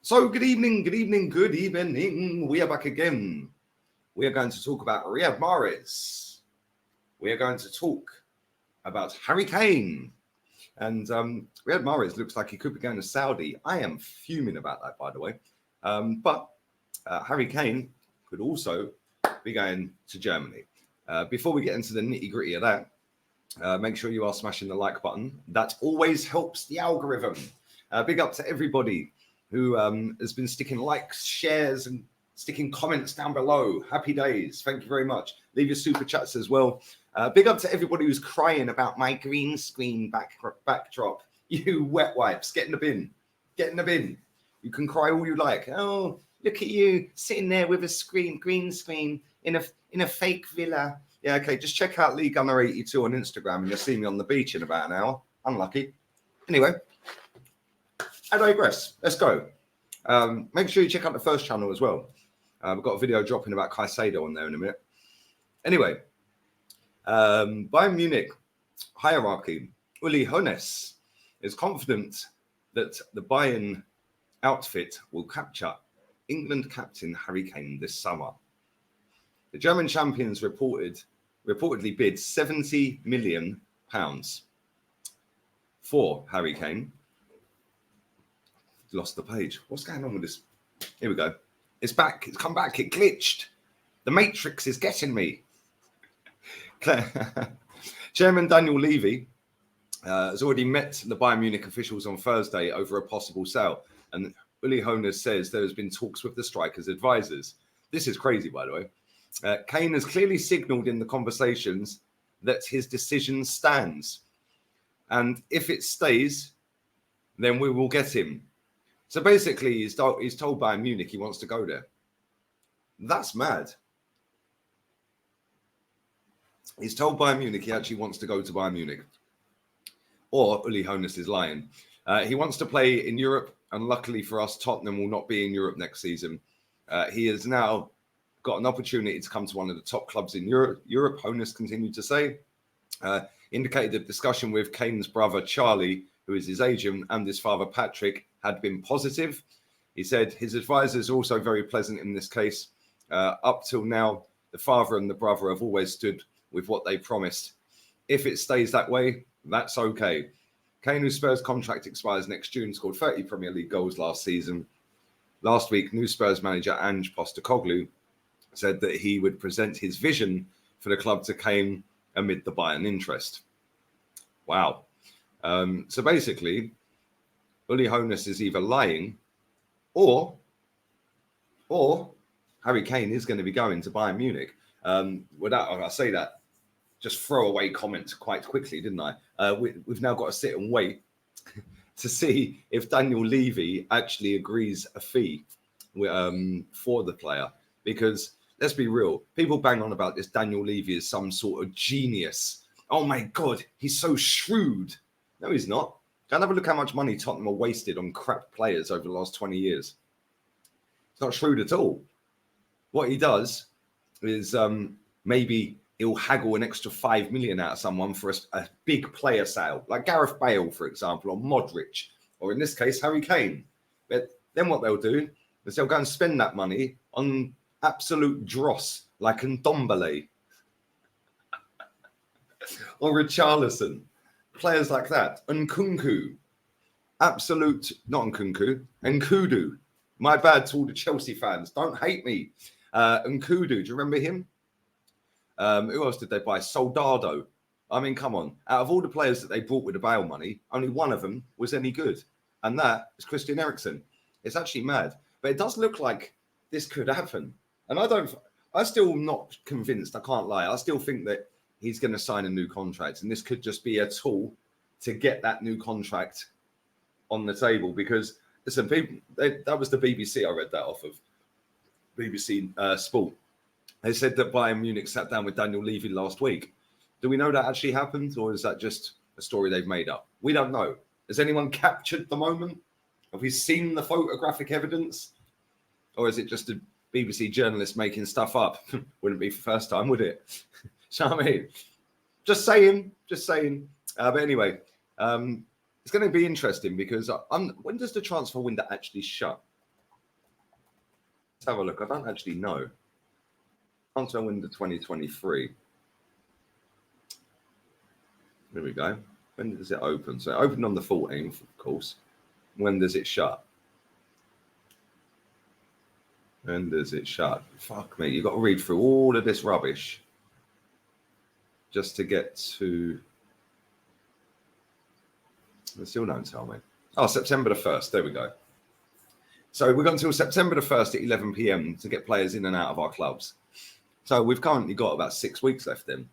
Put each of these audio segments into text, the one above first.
So good evening, good evening, good evening. We are back again. We are going to talk about Riyad Mahrez. We are going to talk about Harry Kane. And Riyad Mahrez looks like he could be going to Saudi. I am fuming about that, by the way. But Harry Kane could also be going to Germany. Before we get into the nitty-gritty of that, make sure you are smashing the like button. That always helps the algorithm. Big up to everybody who has been sticking likes, shares, and sticking comments down below. Happy days. Thank you very much. Leave your super chats as well. Big up to everybody who's crying about my green screen backdrop. You wet wipes, get in the bin. Get in the bin. You can cry all you like. Oh, look at you sitting there with a green screen in a fake villa. Yeah, okay, just check out Lee Gunner 82 on Instagram and you'll see me on the beach in about an hour. Unlucky. Anyway, I digress. Let's go. Make sure you check out the first channel as well. We've got a video dropping about Caicedo on there in a minute. Anyway, Bayern Munich hierarchy. Uli Hoeneß is confident that the Bayern outfit will capture England captain Harry Kane this summer. The German champions reportedly bid £70 million for Harry Kane. Lost the page. What's going on with this? Here we go. It's back. It's come back. It glitched. The Matrix is getting me. Chairman Daniel Levy has already met the Bayern Munich officials on Thursday over a possible sale. And Uli Hoeneß says there has been talks with the strikers' advisors. This is crazy, by the way. Kane has clearly signalled in the conversations that his decision stands. And if it stays, then we will get him. So basically, he's told Bayern Munich he wants to go there. That's mad. He's told Bayern Munich he actually wants to go to Bayern Munich. Or Uli Hoeneß is lying. He wants to play in Europe, and luckily for us, Tottenham will not be in Europe next season. He has now got an opportunity to come to one of the top clubs in Europe. Hoeneß continued to say. Indicated a discussion with Kane's brother Charlie, who is his agent, and his father Patrick, had been positive. He said his advisors are also very pleasant in this case. Up till now, the father and the brother have always stood with what they promised. If it stays that way, that's okay. Kane, whose Spurs contract expires next June, scored 30 Premier League goals last season. Last week, new Spurs manager Ange Postecoglou said that he would present his vision for the club to Kane amid the Bayern interest. Wow. So basically, Uli Hoeneß is either lying or Harry Kane is going to be going to Bayern Munich. I say that, just throwaway comment quite quickly, didn't I? We've now got to sit and wait to see if Daniel Levy actually agrees a fee for the player. Because let's be real, people bang on about this Daniel Levy as some sort of genius. Oh my God, he's so shrewd. No, he's not. Go and have a look how much money Tottenham are wasted on crap players over the last 20 years. It's not shrewd at all. What he does is maybe he'll haggle an extra 5 million out of someone for a big player sale, like Gareth Bale, for example, or Modric, or in this case, Harry Kane. But then what they'll do is they'll go and spend that money on absolute dross, like Ndombele or Richarlison. Players like that. Nkunku. Absolute, not Nkunku, Nkudu. My bad to all the Chelsea fans. Don't hate me. Nkudu, do you remember him? Who else did they buy? Soldado. I mean, come on. Out of all the players that they bought with the Bale money, only one of them was any good. And that is Christian Eriksen. It's actually mad. But it does look like this could happen. And I'm still not convinced. I can't lie. I still think that he's going to sign a new contract. And this could just be a tool to get that new contract on the table. Because, listen, that was the BBC I read that off of. BBC Sport. They said that Bayern Munich sat down with Daniel Levy last week. Do we know that actually happened? Or is that just a story they've made up? We don't know. Has anyone captured the moment? Have we seen the photographic evidence? Or is it just a BBC journalist making stuff up? Wouldn't be the first time, would it? So I mean, just saying. But anyway, it's going to be interesting because when does the transfer window actually shut? Let's have a look. I don't actually know. Transfer window 2023. There we go. When does it open? So it opened on the 14th, of course. When does it shut? When does it shut? Fuck me. You've got to read through all of this rubbish just to get to... They still don't tell me. Oh, September the 1st. There we go. So we've got until September the 1st at 11 p.m. to get players in and out of our clubs. So we've currently got about 6 weeks left in.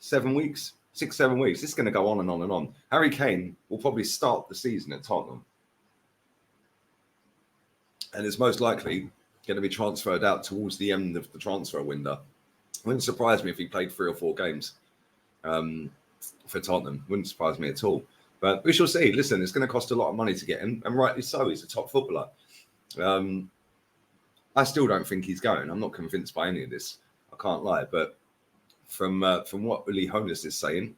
7 weeks? 6, 7 weeks. It's going to go on and on and on. Harry Kane will probably start the season at Tottenham. And it's most likely going to be transferred out towards the end of the transfer window. Wouldn't surprise me if he played 3 or 4 games for Tottenham. Wouldn't surprise me at all. But we shall see. Listen, it's going to cost a lot of money to get him, and rightly so. He's a top footballer. I still don't think he's going. I'm not convinced by any of this. I can't lie. But from what Uli Hoeneß is saying,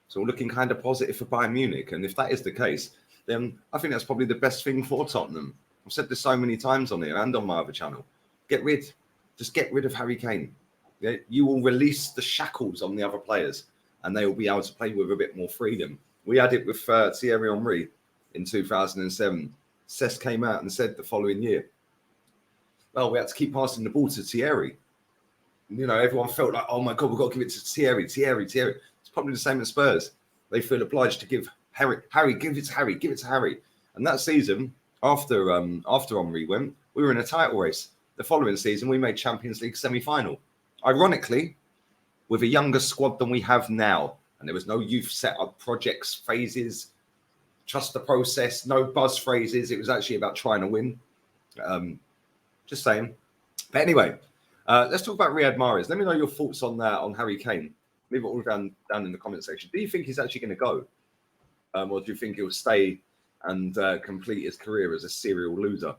it's all looking kind of positive for Bayern Munich. And if that is the case, then I think that's probably the best thing for Tottenham. I've said this so many times on here and on my other channel. Just get rid of Harry Kane. Yeah, you will release the shackles on the other players, and they will be able to play with a bit more freedom. We had it with Thierry Henry in 2007. Cesc came out and said the following year, well, we had to keep passing the ball to Thierry. You know, everyone felt like, oh my God, we've got to give it to Thierry. It's probably the same as Spurs. They feel obliged to give Harry, give it to Harry. And that season, after Henry went, we were in a title race. The following season, we made Champions League semi-final. Ironically, with a younger squad than we have now. And there was no youth set-up projects, phases, trust the process, no buzz phrases. It was actually about trying to win. Just saying. But anyway, let's talk about Riyad Mahrez. Let me know your thoughts on that, on Harry Kane. Leave it all down in the comment section. Do you think he's actually going to go? Or do you think he'll stay and complete his career as a serial loser?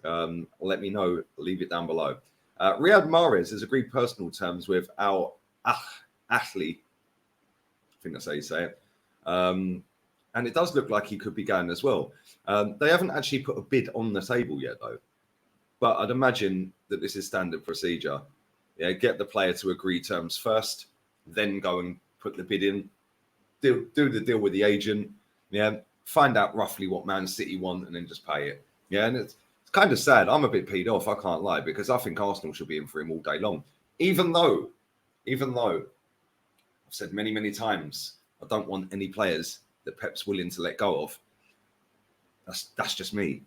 Let me know. Leave it down below. Riyad Mahrez has agreed personal terms with Al Ahly. I think that's how you say it. And it does look like he could be going as well. They haven't actually put a bid on the table yet, though. But I'd imagine that this is standard procedure. Yeah, get the player to agree terms first, then go and put the bid in. Do the deal with the agent. Yeah, find out roughly what Man City want, and then just pay it. Yeah, and it's kind of sad. I'm a bit peed off. I can't lie, because I think Arsenal should be in for him all day long. Even though I've said many, many times, I don't want any players that Pep's willing to let go of. That's just me.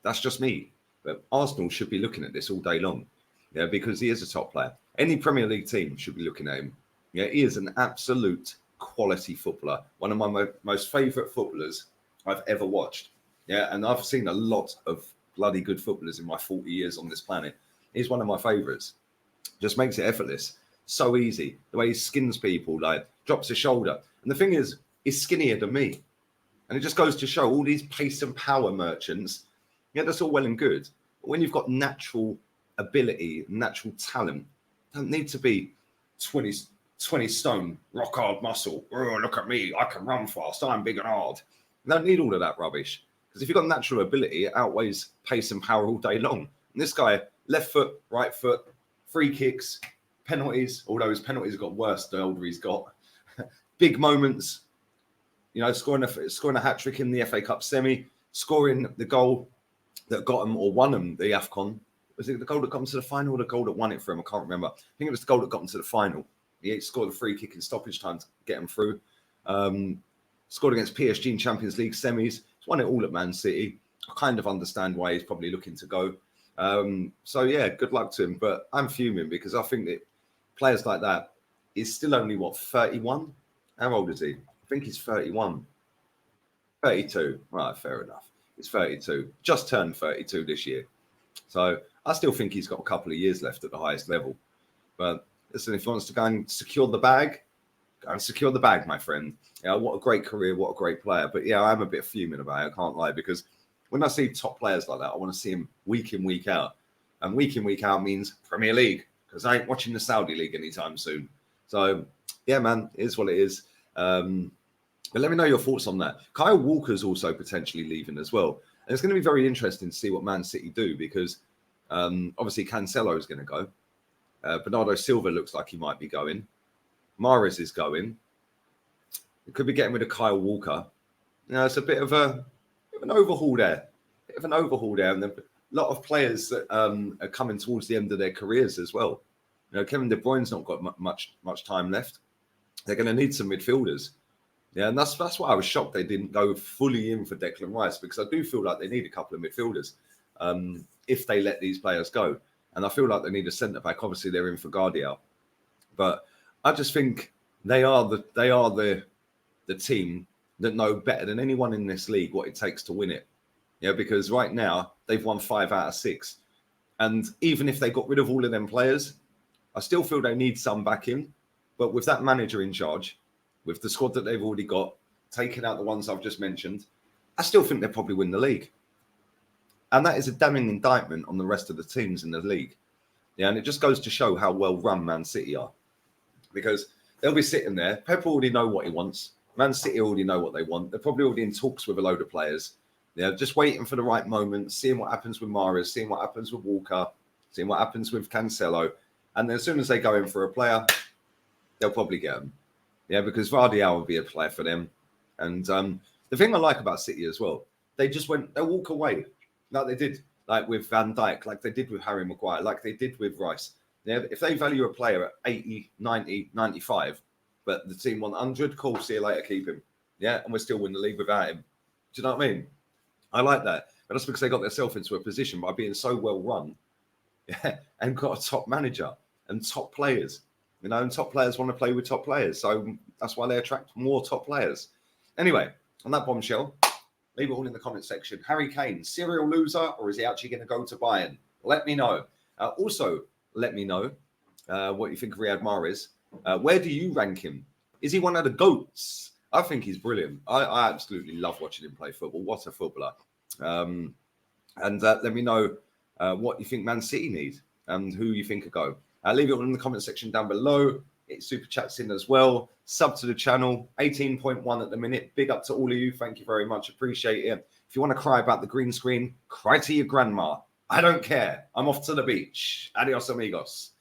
That's just me. But Arsenal should be looking at this all day long. Yeah, because he is a top player. Any Premier League team should be looking at him. Yeah, he is an absolute quality footballer. One of my most favourite footballers I've ever watched. Yeah, and I've seen a lot of bloody good footballers in my 40 years on this planet. He's one of my favourites. Just makes it effortless. So easy. The way he skins people, like drops his shoulder. And the thing is, he's skinnier than me. And it just goes to show all these pace and power merchants. Yeah, that's all well and good. But when you've got natural ability, natural talent, don't need to be 20 stone, rock hard muscle. Oh, look at me. I can run fast. I'm big and hard. You don't need all of that rubbish. Because if you've got natural ability, it outweighs pace and power all day long. And this guy, left foot, right foot, free kicks, penalties, although his penalties have got worse the older he's got. Big moments, you know, scoring a hat-trick in the FA Cup semi, scoring the goal that got him or won him the AFCON. Was it the goal that got him to the final or the goal that won it for him? I can't remember. I think it was the goal that got him to the final. He scored a free kick in stoppage time to get him through. Scored against PSG in Champions League semis. He's won it all at Man City. I kind of understand why he's probably looking to go. So, yeah, good luck to him. But I'm fuming because I think that players like that is still only, 31? How old is he? I think he's 31. 32. Right, fair enough. He's 32. Just turned 32 this year. So I still think he's got a couple of years left at the highest level. But listen, if he wants to go and secure the bag, go and secure the bag, my friend. Yeah, what a great career, what a great player. But yeah, I'm a bit fuming about it, I can't lie, because when I see top players like that, I want to see him week in, week out. And week in, week out means Premier League, because I ain't watching the Saudi League anytime soon. So yeah, man, it is what it is. But let me know your thoughts on that. Kyle Walker's also potentially leaving as well. And it's going to be very interesting to see what Man City do, because Obviously, Cancelo is going to go. Bernardo Silva looks like he might be going. Mahrez is going. It could be getting rid of Kyle Walker. It's a bit of an overhaul there. And then a lot of players that are coming towards the end of their careers as well. Kevin De Bruyne's not got much time left. They're going to need some midfielders. Yeah, and that's why I was shocked they didn't go fully in for Declan Rice, because I do feel like they need a couple of midfielders if they let these players go. And I feel like they need a centre-back. Obviously, they're in for Guardiola. But I just think they are the team that know better than anyone in this league what it takes to win it. Because right now, they've won 5 out of 6. And even if they got rid of all of them players, I still feel they need some back in. But with that manager in charge, with the squad that they've already got, taking out the ones I've just mentioned, I still think they'll probably win the league. And that is a damning indictment on the rest of the teams in the league. And it just goes to show how well run Man City are. Because they'll be sitting there. Pep already know what he wants. Man City already know what they want. They're probably already in talks with a load of players. Just waiting for the right moment, seeing what happens with Mahrez, seeing what happens with Walker, seeing what happens with Cancelo. And then as soon as they go in for a player, they'll probably get them. Because Vardy will be a player for them. And the thing I like about City as well, they'll walk away like they did, like with Van Dijk, like they did with Harry Maguire, like they did with Rice. If they value a player at 80, 90, 95, but the team want 100, cool, see you later, keep him. And we'll still win the league without him. Do you know what I mean? I like that. But that's because they got themselves into a position by being so well run and got a top manager and top players. And top players want to play with top players. So that's why they attract more top players. Anyway, on that bombshell, leave it all in the comment section. Harry Kane, serial loser, or is he actually going to go to Bayern? Let me know. Also, let me know what you think of Riyad Mahrez. Where do you rank him? Is he one of the GOATs? I think he's brilliant. I absolutely love watching him play football. What a footballer. And let me know what you think Man City need and who you think could go. Leave it all in the comment section down below. Get super chats in as well. Sub to the channel. 18.1 at the minute. Big up to all of you. Thank you very much. Appreciate it. If you want to cry about the green screen, cry to your grandma. I don't care. I'm off to the beach. Adios, amigos.